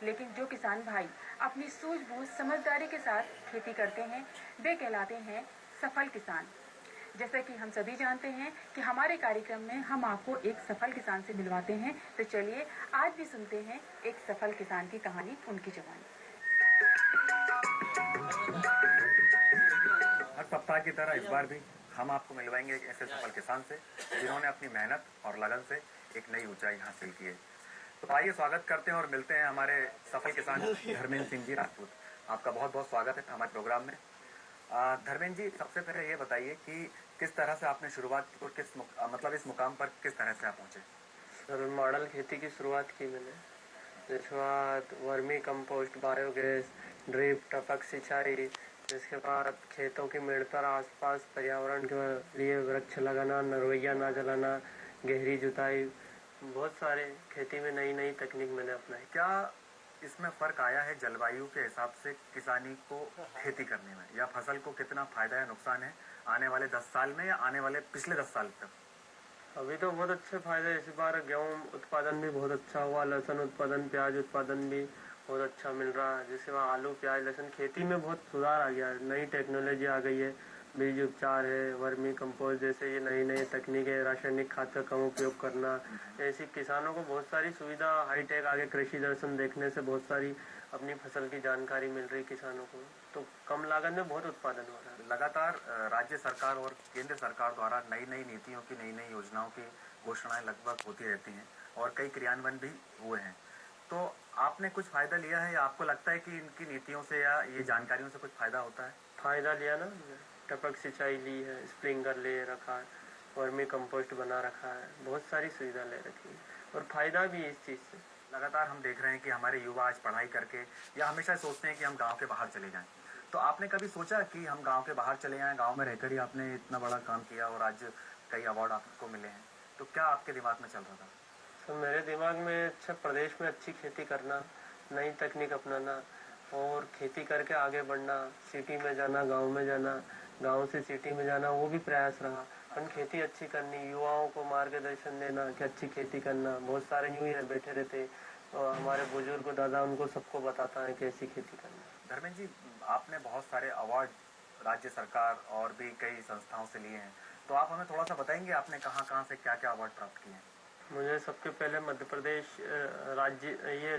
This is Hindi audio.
लेकिन जो किसान भाई अपनी सूझबूझ समझदारी के साथ खेती करते हैं वे कहलाते हैं सफल किसान। जैसा कि हम सभी जानते हैं कि हमारे कार्यक्रम में हम आपको एक सफल किसान से मिलवाते हैं, तो चलिए आज भी सुनते हैं एक सफल किसान की कहानी उनकी जुबानी। हर सप्ताह की तरह इस बार भी हम आपको मिलवाएंगे एक ऐसे सफल किसान से जिन्होंने अपनी मेहनत और लगन से एक नई ऊंचाई हासिल की है। तो आइए स्वागत करते हैं और मिलते हैं हमारे सफल किसान धर्मेंद्र सिंह जी राजपूत। आपका बहुत बहुत स्वागत है हमारे प्रोग्राम में। धर्मेंद्र जी, सबसे पहले ये बताइए कि किस तरह से आपने शुरुआत की और मतलब इस मुकाम पर किस तरह से आप पहुंचे। सर, मॉडल खेती की शुरुआत की मैंने, जिसके बाद वर्मी कंपोस्ट, बायोगैस, ड्रिप, टपक सिंचाई, जिसके बाद खेतों की मेड़ पर आसपास पर्यावरण के लिए वृक्ष लगाना, नरवैया ना जलाना, गहरी जुताई, बहुत सारे खेती में नई नई तकनीक मैंने अपनाई। क्या इसमें फर्क आया है जलवायु के हिसाब से किसानी को खेती करने में, या फसल को कितना फायदा या नुकसान है आने वाले 10 साल में या आने वाले पिछले 10 साल तक? अभी तो बहुत अच्छे फायदे। इस बार गेहूं उत्पादन भी बहुत अच्छा हुआ, लहसुन उत्पादन, प्याज उत्पादन भी बहुत अच्छा मिल रहा है। जैसे वहाँ आलू, प्याज, लहसुन खेती में बहुत सुधार आ गया है, नई टेक्नोलॉजी आ गई है, बीज उपचार है, वर्मी कंपोस्ट जैसे ये नई नई तकनीक है, रासायनिक खाद का कम उपयोग करना, ऐसी किसानों को बहुत सारी सुविधा, हाईटेक आगे कृषि दर्शन देखने से बहुत सारी अपनी फसल की जानकारी मिल रही किसानों को, तो कम लागत में बहुत उत्पादन हो रहा है। लगातार राज्य सरकार और केंद्र सरकार द्वारा नई नई नीतियों की, नई नई योजनाओं की घोषणाएं लगभग होती रहती हैं और कई क्रियान्वयन भी हुए हैं। तो आपने कुछ फायदा लिया है या आपको लगता है कि इनकी नीतियों से या ये जानकारियों से कुछ फायदा होता है? फायदा लिया ना, टपक सिंचाई ली है, स्प्रिंकलर ले रखा है, वर्मी कंपोस्ट बना रखा है, बहुत सारी सुविधा ले रखी है और फायदा भी है इस चीज से। लगातार हम देख रहे हैं कि हमारे युवा आज पढ़ाई करके या हमेशा सोचते हैं कि हम गांव के बाहर चले जाएं। तो आपने कभी सोचा कि हम गांव के बाहर चले जाएं? गांव में रहकर ही आपने इतना बड़ा काम किया और आज कई अवार्ड आपको मिले हैं, तो क्या आपके दिमाग में चल रहा था? तो मेरे दिमाग में अच्छा, प्रदेश में अच्छी खेती करना, नई तकनीक अपनाना और खेती करके आगे बढ़ना, सिटी में जाना, गांव में जाना, गांव से सिटी में जाना, वो भी प्रयास रहा। अपन खेती अच्छी करनी, युवाओं को मार्गदर्शन देना कि अच्छी खेती करना। बहुत सारे यूं ही बैठे रहते और हमारे बुजुर्ग दादा उनको सबको बताता है कैसी खेती करना। धर्मेंद्र जी, आपने बहुत सारे अवार्ड राज्य सरकार और भी कई संस्थाओं से लिए हैं, तो आप हमें थोड़ा सा बताएंगे आपने कहाँ कहाँ से क्या क्या अवार्ड प्राप्त किए हैं? मुझे सबके पहले मध्य प्रदेश राज्य ये